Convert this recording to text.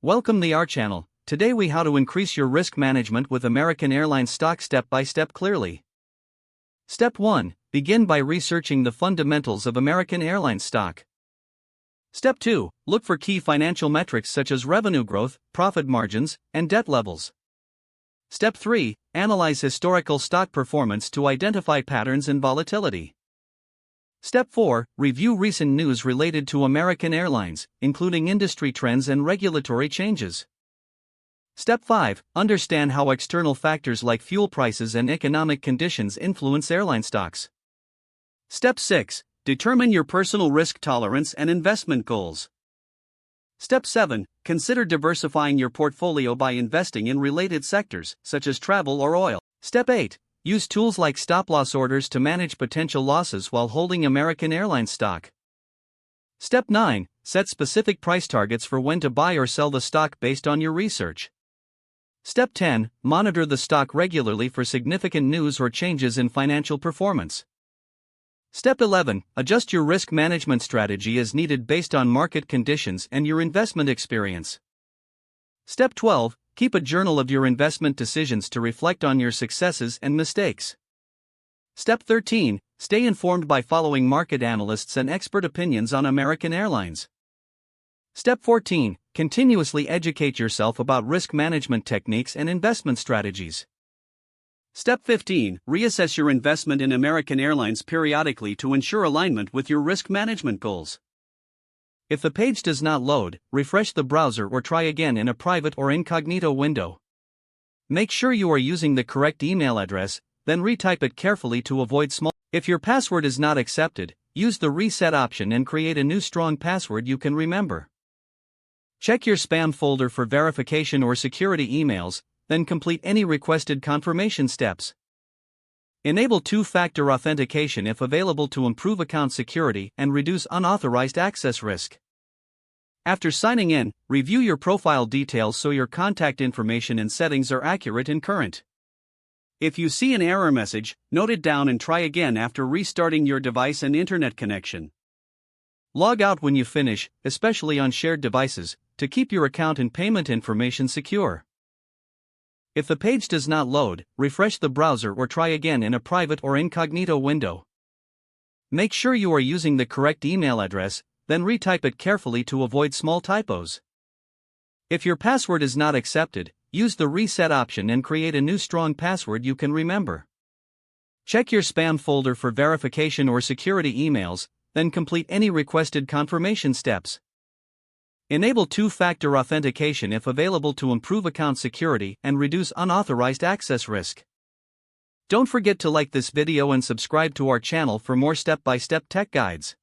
Welcome to our channel. Today we how to increase your risk management with American Airlines stock step by step clearly. Step 1. Begin by researching the fundamentals of American Airlines stock. Step 2. Look for key financial metrics such as revenue growth, profit margins, and debt levels. Step 3. Analyze historical stock performance to identify patterns and volatility. Step 4. Review recent news related to American Airlines, including industry trends and regulatory changes. Step 5. Understand how external factors like fuel prices and economic conditions influence airline stocks. Step 6. Determine your personal risk tolerance and investment goals. Step 7. Consider diversifying your portfolio by investing in related sectors, such as travel or oil. Step 8. Use tools like stop-loss orders to manage potential losses while holding American Airlines stock. Step 9. Set specific price targets for when to buy or sell the stock based on your research. Step 10. Monitor the stock regularly for significant news or changes in financial performance. Step 11. Adjust your risk management strategy as needed based on market conditions and your investment experience. Step 12. Keep a journal of your investment decisions to reflect on your successes and mistakes. Step 13. Stay informed by following market analysts and expert opinions on American Airlines. Step 14. Continuously educate yourself about risk management techniques and investment strategies. Step 15. Reassess your investment in American Airlines periodically to ensure alignment with your risk management goals. If the page does not load, refresh the browser or try again in a private or incognito window. Make sure you are using the correct email address, then retype it carefully to avoid small. If your password is not accepted, use the reset option and create a new strong password you can remember. Check your spam folder for verification or security emails, then complete any requested confirmation steps. Enable two-factor authentication if available to improve account security and reduce unauthorized access risk. After signing in, review your profile details so your contact information and settings are accurate and current. If you see an error message, note it down and try again after restarting your device and internet connection. Log out when you finish, especially on shared devices, to keep your account and payment information secure. If the page does not load, refresh the browser or try again in a private or incognito window. Make sure you are using the correct email address, then retype it carefully to avoid small typos. If your password is not accepted, use the reset option and create a new strong password you can remember. Check your spam folder for verification or security emails, then complete any requested confirmation steps. Enable two-factor authentication if available to improve account security and reduce unauthorized access risk. Don't forget to like this video and subscribe to our channel for more step-by-step tech guides.